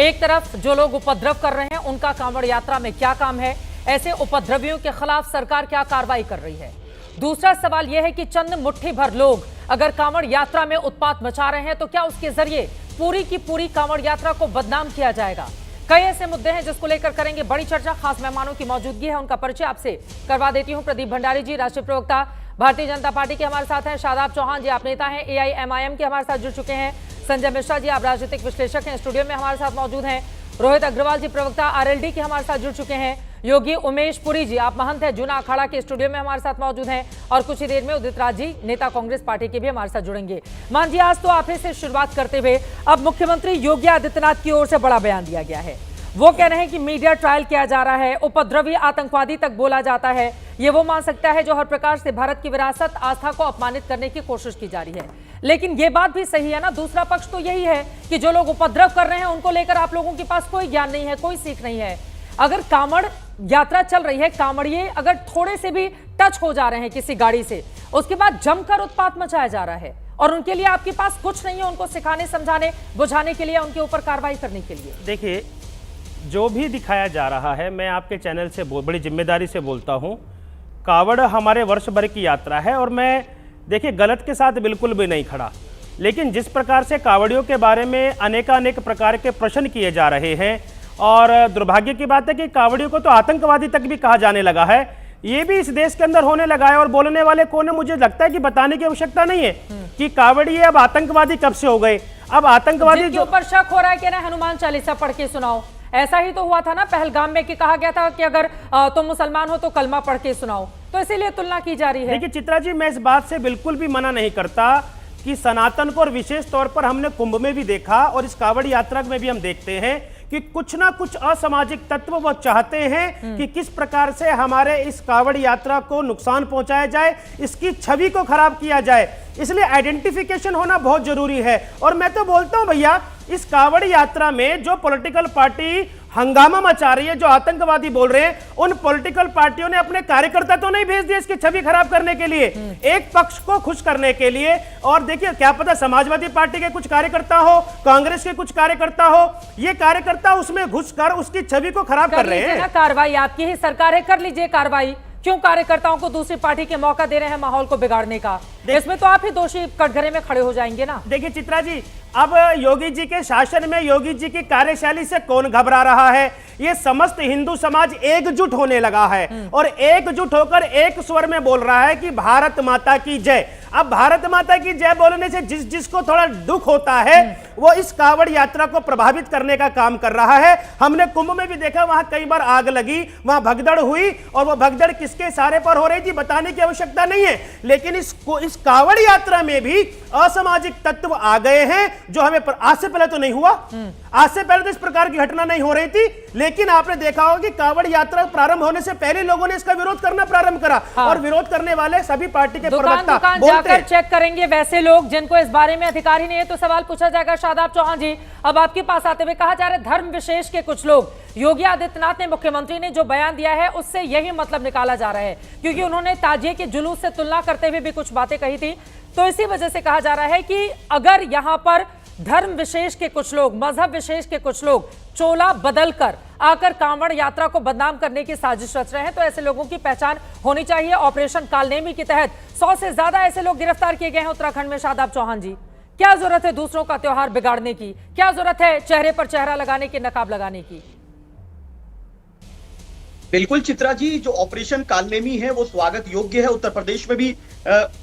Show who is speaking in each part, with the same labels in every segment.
Speaker 1: एक तरफ जो लोग उपद्रव कर रहे हैं उनका कांवड़ यात्रा में क्या काम है, ऐसे उपद्रवियों के खिलाफ सरकार क्या कार्रवाई कर रही है। दूसरा सवाल यह है कि चंद मुट्ठी भर लोग अगर कांवड़ यात्रा में उत्पात मचा रहे हैं तो क्या उसके जरिए पूरी की पूरी कांवड़ यात्रा को बदनाम किया जाएगा। कई ऐसे मुद्दे हैं जिसको लेकर करेंगे बड़ी चर्चा। खास मेहमानों की मौजूदगी है, उनका परिचय आपसे करवा देती हूं। प्रदीप भंडारी जी, राष्ट्रीय प्रवक्ता भारतीय जनता पार्टी के हमारे साथ हैं। शादाब चौहान जी, आप नेता हैं, AIMIM के हमारे साथ जुड़ चुके हैं। संजय मिश्रा जी, आप राजनीतिक विश्लेषक हैं, स्टूडियो में हमारे साथ मौजूद हैं। रोहित अग्रवाल जी, प्रवक्ता RLD के हमारे साथ जुड़ चुके हैं। योगी उमेश पुरी जी, आप महंत हैं, जूना अखाड़ा के, स्टूडियो में हमारे साथ मौजूद हैं। और कुछ ही देर में उदित राज जी, नेता कांग्रेस पार्टी के भी हमारे साथ जुड़ेंगे। मान जी, आज तो आप ही से शुरुआत करते हुए, अब मुख्यमंत्री योगी आदित्यनाथ की ओर से बड़ा बयान दिया गया है। वो कह रहे हैं कि मीडिया ट्रायल किया जा रहा है, उपद्रवी आतंकवादी तक बोला जाता है। ये वो मान सकता है जो हर प्रकार से भारत की विरासत आस्था को अपमानित करने की कोशिश की जा रही है। लेकिन ये बात भी सही है ना, दूसरा पक्ष तो यही है कि जो लोग उपद्रव कर रहे हैं उनको लेकर आप लोगों के पास कोई ज्ञान नहीं है, कोई सीख नहीं है। अगर कांवड़ यात्रा चल रही है, कांवड़िए अगर थोड़े से भी टच हो जा रहे हैं किसी गाड़ी से, उसके बाद जमकर उत्पात मचाया जा रहा है और उनके लिए आपके पास कुछ नहीं है उनको सिखाने, समझाने, बुझाने के लिए, उनके ऊपर कार्रवाई करने के लिए।
Speaker 2: देखिए, जो भी दिखाया जा रहा है, मैं आपके चैनल से बड़ी जिम्मेदारी से बोलता हूं, कांवड़ हमारे वर्ष भर की यात्रा है और मैं देखिए गलत के साथ बिल्कुल भी नहीं खड़ा। लेकिन जिस प्रकार से कांवड़ियों के बारे में अनेकानेक प्रकार के प्रश्न किए जा रहे हैं और दुर्भाग्य की बात है कि कांवड़ियों को तो आतंकवादी तक भी कहा जाने लगा है, ये भी इस देश के अंदर होने लगा है। और बोलने वाले कौन है, मुझे लगता है कि बताने की आवश्यकता नहीं है कि कांवड़िए अब आतंकवादी कब से हो गए। अब आतंकवादी
Speaker 1: जिनके ऊपर शक हो रहा है कि ना हनुमान चालीसा पढ़ के सुनाओ, ऐसा ही तो हुआ था ना पहलगाम में कि कहा गया था कि अगर तुम मुसलमान हो तो कलमा पढ़ के सुनाओ, तो इसीलिए तुलना की जा रही है।
Speaker 2: देखिए चित्रा जी, मैं इस बात से बिल्कुल भी मना नहीं करता कि सनातन को, और विशेष तौर पर हमने कुंभ में भी देखा और इस कांवड़ यात्रा में भी हम देखते हैं कि कुछ ना कुछ असामाजिक तत्व वो चाहते हैं कि किस प्रकार से हमारे इस कांवड़ यात्रा को नुकसान पहुंचाया जाए, इसकी छवि को खराब किया जाए। इसलिए आइडेंटिफिकेशन होना बहुत जरूरी है। और मैं तो बोलता हूं भैया, इस कांवड़ यात्रा में जो पॉलिटिकल पार्टी हंगामा मचा रही है, जो आतंकवादी बोल रहे हैं, उन पॉलिटिकल पार्टियों ने अपने कार्यकर्ता तो नहीं भेज दिए इसकी छवि खराब करने के लिए, एक पक्ष को खुश करने के लिए। और देखिए, क्या पता समाजवादी पार्टी के कुछ कार्यकर्ता हो, कांग्रेस के कुछ कार्यकर्ता हो, ये कार्यकर्ता उसमें घुसकर उसकी छवि को खराब कर रहे हैं।
Speaker 1: कार्रवाई आपकी ही सरकार है, कर लीजिए कार्रवाई। क्यों कार्यकर्ताओं को दूसरी पार्टी के मौका दे रहे हैं माहौल को बिगाड़ने का? इसमें तो आप ही दोषी कटघरे में खड़े हो जाएंगे ना।
Speaker 2: देखिए चित्रा जी, अब योगी जी के शासन में, योगी जी की कार्यशैली से कौन घबरा रहा है? ये समस्त हिंदू समाज एकजुट होने लगा है और एकजुट होकर एक स्वर में बोल रहा है कि भारत माता की जय। अब भारत माता की जय बोलने से जिसको थोड़ा दुख होता है वो इस कांवड़ यात्रा को प्रभावित करने का काम कर रहा है। हमने कुंभ में भी देखा, वहां कई बार आग लगी, वहां भगदड़ हुई और वो भगदड़ किसके इशारे पर हो रही थी बताने की आवश्यकता नहीं है। लेकिन इस कांवड़ यात्रा में भी असामाजिक तत्व आ गए हैं जो हमें आज से पहले तो नहीं हुआ, आज से पहले तो इस प्रकार की घटना नहीं हो रही थी। लेकिन आपने देखा होगा कि कांवड़ यात्रा प्रारंभ होने से पहले लोगों ने इसका विरोध करना प्रारंभ करा। और विरोध करने वाले सभी पार्टी के प्रवक्ता
Speaker 1: जाकर चेक करेंगे वैसे लोग जिनको इस बारे में अधिकार ही नहीं है, तो सवाल पूछा जाएगा। शादाब चौहान जी, अब आपके पास आते हुए कहा जा रहा है धर्म विशेष के कुछ लोग, योगी आदित्यनाथ ने, मुख्यमंत्री ने जो बयान दिया है उससे यही मतलब निकाला जा रहा है, क्योंकि उन्होंने ताजिए के जुलूस से तुलना करते हुए भी कुछ बातें कही थी। तो इसी वजह से कहा जा रहा है कि अगर यहां पर धर्म विशेष के कुछ लोग, मजहब विशेष के कुछ लोग चोला बदलकर आकर कांवड़ यात्रा को बदनाम करने की साजिश रच रहे हैं, तो ऐसे लोगों की पहचान होनी चाहिए। ऑपरेशन कालनेमी के तहत 100 से ज्यादा ऐसे लोग गिरफ्तार किए गए हैं उत्तराखंड में। शादाब चौहान जी, क्या जरूरत है दूसरों का त्योहार बिगाड़ने की? क्या जरूरत है चेहरे पर चेहरा लगाने की, नकाब लगाने की?
Speaker 3: बिल्कुल चित्रा जी, जो ऑपरेशन कालनेमी है वो स्वागत योग्य है। उत्तर प्रदेश में भी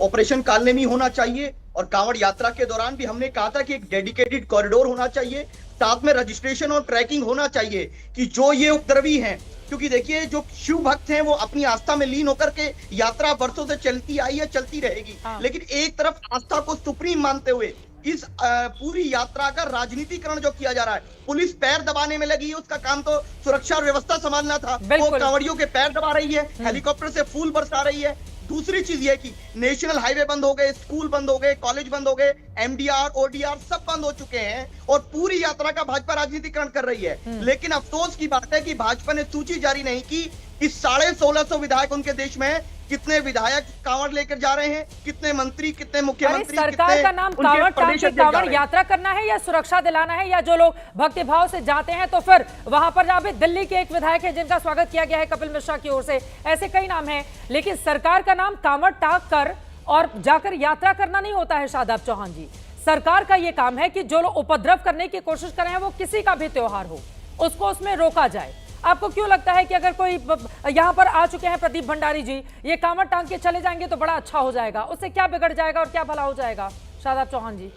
Speaker 3: ऑपरेशन कालनेमी होना चाहिए और कांवड़ यात्रा के दौरान भी हमने कहा था कि एक डेडिकेटेड कॉरिडोर होना चाहिए, साथ में रजिस्ट्रेशन और ट्रैकिंग होना चाहिए कि जो ये उपद्रवी हैं, क्योंकि देखिए जो शिव भक्त हैं वो अपनी आस्था में लीन होकर के यात्रा वर्षों से चलती आई है, चलती रहेगी। लेकिन एक तरफ आस्था को सुप्रीम मानते हुए इस पूरी यात्रा का राजनीतिकरण जो किया जा रहा है, पुलिस पैर दबाने में लगी है, उसका काम तो सुरक्षा और व्यवस्था संभालना था, वो कांवड़ियों के पैर दबा रही है, हेलीकॉप्टर से फूल बरसा रही है। दूसरी चीज ये कि नेशनल हाईवे बंद हो गए, स्कूल बंद हो गए, कॉलेज बंद हो गए, MDR, ODR सब बंद हो चुके हैं और पूरी यात्रा का भाजपा राजनीतिकरण कर रही है। लेकिन अफसोस की बात है कि भाजपा ने सूची जारी नहीं की कि 1650 विधायक उनके देश में कितने विधायक कांवड़ लेकर जा रहे हैं, कितने मंत्री, कितने मुख्यमंत्री,
Speaker 1: सरकार का नाम कांवड़ टांग के कांवड़ यात्रा करना है या सुरक्षा दिलाना है, या जो लोग भक्तिभाव से जाते हैं तो फिर वहां पर अभी दिल्ली के एक विधायक है जिनका स्वागत किया गया है कपिल मिश्रा की ओर से, ऐसे कई नाम हैं, लेकिन सरकार का नाम कांवड़ टांग कर और जाकर यात्रा करना नहीं होता है। शादाब चौहान जी, सरकार का यह काम है कि जो लोग उपद्रव करने की कोशिश कर रहे हैं वो किसी का भी त्योहार हो उसको उसमें रोका जाए। आपको क्यों लगता है कि अगर कोई यहां पर आ चुके हैं प्रदीप भंडारी जी, ये कांवड़ टांग के चले जाएंगे तो बड़ा अच्छा हो जाएगा, उससे क्या बिगड़ जाएगा और क्या भला हो जाएगा? शादाब चौहान जी,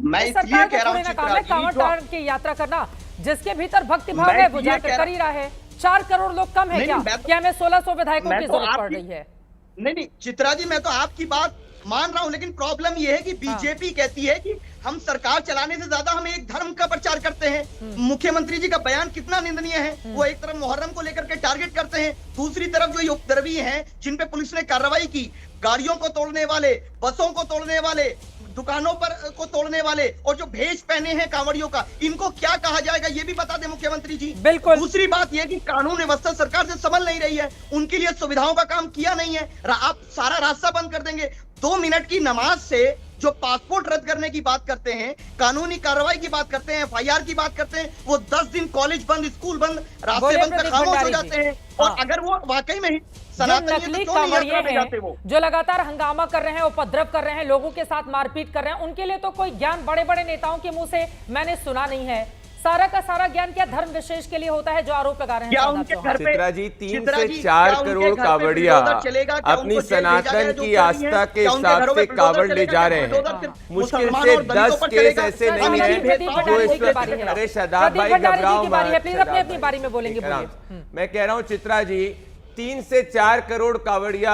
Speaker 3: मैं इसलिए कह रहा हूं
Speaker 1: कांवड़ टांग की यात्रा करना, जिसके भीतर भक्तिभाव है वो जाकर कर ही रहा है। 4 करोड़ लोग कम है क्या हमें 1600 विधायकों की जरूरत पड़ रही है?
Speaker 3: नहीं चित्रा जी, मैं तो आपकी बात मान रहा हूं, लेकिन प्रॉब्लम यह है कि बीजेपी कहती है कि हम सरकार चलाने से ज्यादा हम एक धर्म का प्रचार करते हैं। मुख्यमंत्री जी का बयान कितना निंदनीय है, वो एक तरफ मुहर्रम को लेकर के टारगेट करते हैं, दूसरी तरफ जो ये उपद्रवी हैं जिन पे पुलिस ने कार्रवाई की, गाड़ियों को तोड़ने वाले, बसों को तोड़ने वाले, दुकानों पर को तोड़ने वाले और जो भेष पहने हैं कांवड़ियों का, इनको क्या कहा जाएगा ये भी बता दें मुख्यमंत्री जी।
Speaker 1: बिल्कुल।
Speaker 3: दूसरी बात यह कि कानून व्यवस्था सरकार से संभल नहीं रही है, उनके लिए सुविधाओं का काम किया नहीं है। आप सारा रास्ता बंद कर देंगे। 2 मिनट की नमाज से जो पासपोर्ट रद्द करने की बात करते हैं, कानूनी कार्रवाई की बात करते हैं, FIR की बात करते हैं, वो 10 दिन कॉलेज बंद, स्कूल बंद, रास्ते बंद पे खामोश हो जाते हैं। और अगर वो वाकई में ही
Speaker 1: नकली कांवड़िए हैं जो लगातार हंगामा कर रहे हैं, उपद्रव कर रहे हैं, लोगों के साथ मारपीट कर रहे हैं, उनके लिए तो कोई ज्ञान बड़े बड़े नेताओं के मुंह से मैंने सुना नहीं है। सारा का सारा ज्ञान क्या धर्म विशेष के लिए होता है जो आरोप लगा रहे हैं?
Speaker 4: चित्रा जी, 3 से 4 करोड़ कांवड़िया अपनी सनातन की आस्था के हिसाब से कांवड़ ले जा रहे हैं। मुश्किल से 10 केस ऐसे नहीं है जो इस अरे शादाब भाई घबराओ
Speaker 1: अपनी बारी में बोलेंगे।
Speaker 4: मैं कह रहा हूँ चित्रा जी, 3 से 4 करोड़ कांवड़िया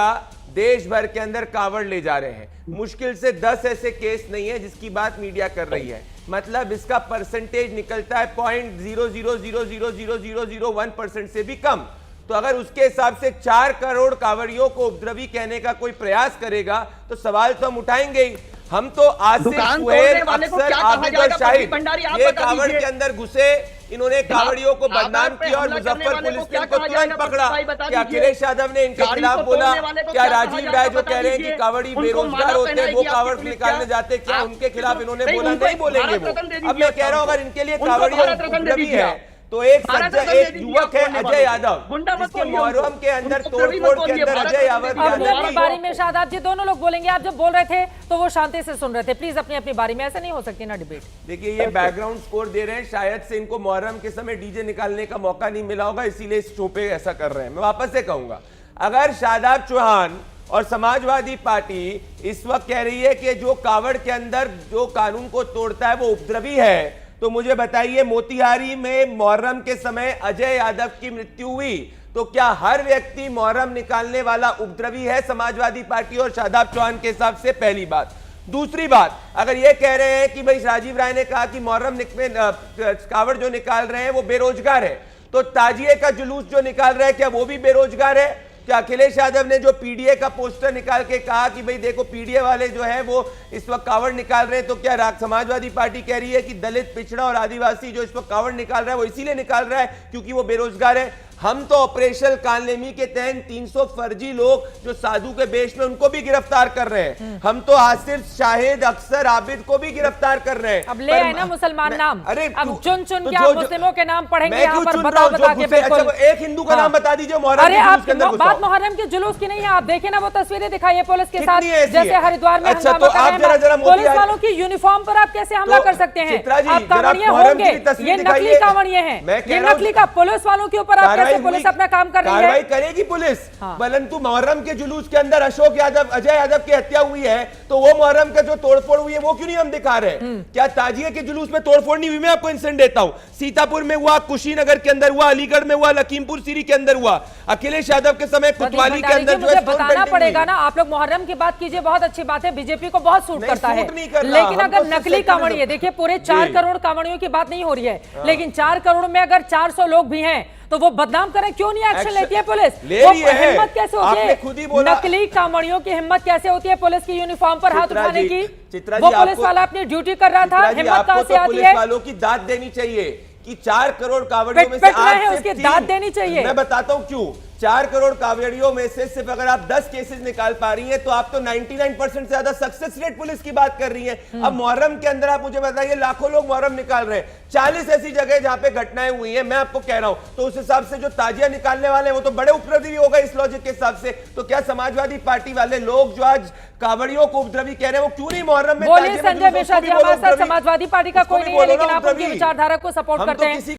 Speaker 4: देश भर के अंदर कांवड़ ले जा रहे हैं। मुश्किल से 10 ऐसे केस नहीं है जिसकी बात मीडिया कर रही है, मतलब इसका परसेंटेज निकलता है 0.00000001% से भी कम। तो अगर उसके हिसाब से 4 करोड़ कांवड़ियों को उपद्रवी कहने का कोई प्रयास करेगा तो सवाल तो हम उठाएंगे ही। हम तो आसिफ, सुहेल, अफसर, आबिद और शाहिद ये कांवड़ के अंदर घुसे, इन्होंने कांवड़ियों को बदनाम किया और मुजफ्फर पुलिस ने इनको तुरंत पकड़ा। क्या अखिलेश यादव ने इनके खिलाफ बोला? क्या राजीव राय जो कह रहे हैं कि कांवड़ी बेरोजगार होते हैं वो कांवड़ निकालने जाते, क्या उनके खिलाफ इन्होंने बोला? नहीं बोलेंगे वो। अब मैं कह रहा हूं अगर इनके लिए कांवड़िया उपद्रवी है तो एक युवक है अजय यादव, जिसके मुहर्रम के अंदर तोड़फोड़ के अंदर अजय यादव
Speaker 1: अपनी बारी में शादाब जी दोनों लोग बोलेंगे। आप जब बोल रहे थे तो वो शांति से सुन रहे थे, प्लीज अपनी अपनी बारी में, ऐसे नहीं हो सकती ना डिबेट।
Speaker 4: देखिए ये बैकग्राउंड स्कोर दे रहे हैं, शायद से इनको मुहर्रम के समय डीजे निकालने का मौका नहीं मिला होगा, इसीलिए इस शो पे ऐसा कर रहे हैं। मैं वापस से कहूंगा, अगर शादाब चौहान और समाजवादी पार्टी इस वक्त कह रही है कि जो कांवड़ के अंदर जो कानून को तोड़ता है वो उपद्रवी है, तो मुझे बताइए मोतिहारी में मुहर्रम के समय अजय यादव की मृत्यु हुई, तो क्या हर व्यक्ति मुहर्रम निकालने वाला उपद्रवी है समाजवादी पार्टी और शादाब चौहान के हिसाब से? पहली बात। दूसरी बात, अगर ये कह रहे हैं कि भाई राजीव राय ने कहा कि मुहर्रम कांवड़ जो निकाल रहे हैं वो बेरोजगार है, तो ताजिए का जुलूस जो निकाल रहे हैं क्या वो भी बेरोजगार है? क्या अखिलेश यादव ने जो पीडीए का पोस्टर निकाल के कहा कि भाई देखो पीडीए वाले जो है वो इस वक्त कांवड़ निकाल रहे हैं, तो क्या समाजवादी पार्टी कह रही है कि दलित, पिछड़ा और आदिवासी जो इस वक्त कांवड़ निकाल रहा है वो इसीलिए निकाल रहा है क्योंकि वो बेरोजगार है? हम तो ऑपरेशन कालनेमी के तहत 300 फर्जी लोग जो साधु के बेश में उनको भी गिरफ्तार कर रहे हैं। हम तो आसिफ, शाहिद, अक्सर, आबिद को भी गिरफ्तार कर रहे हैं।
Speaker 1: अब ले आए ना मुसलमान नाम,
Speaker 4: अरे
Speaker 1: अब चुन चुन के आप मुस्लिमों के नाम पढ़ेंगे यहाँ पर बता के।
Speaker 4: बिल्कुल एक हिंदू का नाम बता दीजिए मुहर्रम
Speaker 1: अरे आप बात मुहर्रम के जुलूस की नहीं है, आप देखें ना वो तस्वीरें दिखाइए पुलिस के साथ जैसे हरिद्वार में
Speaker 4: अच्छा, तो आप जरा
Speaker 1: पुलिस वालों की यूनिफॉर्म पर आप कैसे हमला कर सकते हैं? आप कांवड़िए होंगे, ये नकली कांवड़िए हैं, ये नकली का पुलिस वालों के ऊपर आप कैसे पुलिस अपना काम
Speaker 4: कार्रवाई करेगी पुलिस? परंतु मुहर्रम के जुलूस के अंदर अशोक यादव, अजय यादव की हत्या हुई है, तो वो मुहर्रम का जो तोड़फोड़ हुई है वो क्यों नहीं हम दिखा रहे? क्या ताजिए के जुलूस में तोड़फोड़ नहीं हुई? मैं आपको इंसिडेंट देता हूं, सीतापुर में हुआ, कुशीनगर के अंदर हुआ, अलीगढ़ में हुआ, लखीमपुर सीरी के अंदर हुआ, अखिलेश यादव के समय कोतवाली के अंदर जो है
Speaker 1: बताना पड़ेगा ना। आप लोग मुहर्रम की बात कीजिए, बहुत अच्छी बात है, बीजेपी को बहुत सूट करता है, लेकिन अगर नकली कांवड़िए, देखिए पूरे 4 करोड़ कांवड़ियों की बात नहीं हो रही है, लेकिन 4 करोड़ में अगर 400 लोग भी हैं तो वो बदनाम करें, क्यों नहीं एक्शन लेती है पुलिस? वो हिम्मत कैसे होती है? नकली कांवड़ियों की हिम्मत कैसे होती है पुलिस की यूनिफॉर्म पर हाथ उठाने की? वो पुलिस वाला अपनी ड्यूटी कर रहा था, हिम्मत कहां से आती है?
Speaker 4: पुलिस वालों की दाद देनी चाहिए कि 4 करोड़ कांवड़ियों में से
Speaker 1: उसकी दाद देनी चाहिए।
Speaker 4: मैं बताता हूं क्यों, 4 करोड़ कावड़ियों में से सिर्फ अगर आप 10 केसेस निकाल पा रही हैं तो आप तो 99% से ज्यादा सक्सेस रेट पुलिस की बात कर रही हैं। अब मुहर्रम के अंदर आप मुझे बताइए, लाखों लोग मुहर्रम निकाल रहे हैं, 40 ऐसी जगह जहां पे घटनाएं हुई हैं, मैं आपको कह रहा हूं, तो उस हिसाब से जो ताजिया निकालने वाले हैं वो तो बड़े उपद्रवी होगा इस लॉजिक के हिसाब से। तो क्या समाजवादी पार्टी वाले लोग जो आज कावड़ियों को उपद्रवी कह रहे हैं वो क्यों नहीं मुहर्रम में?
Speaker 1: बोलिए संजय मिश्रा जी, हमारे साथ समाजवादी पार्टी का कोई नहीं है, लेकिन आप उनकी विचारधारा को सपोर्ट करते हैं।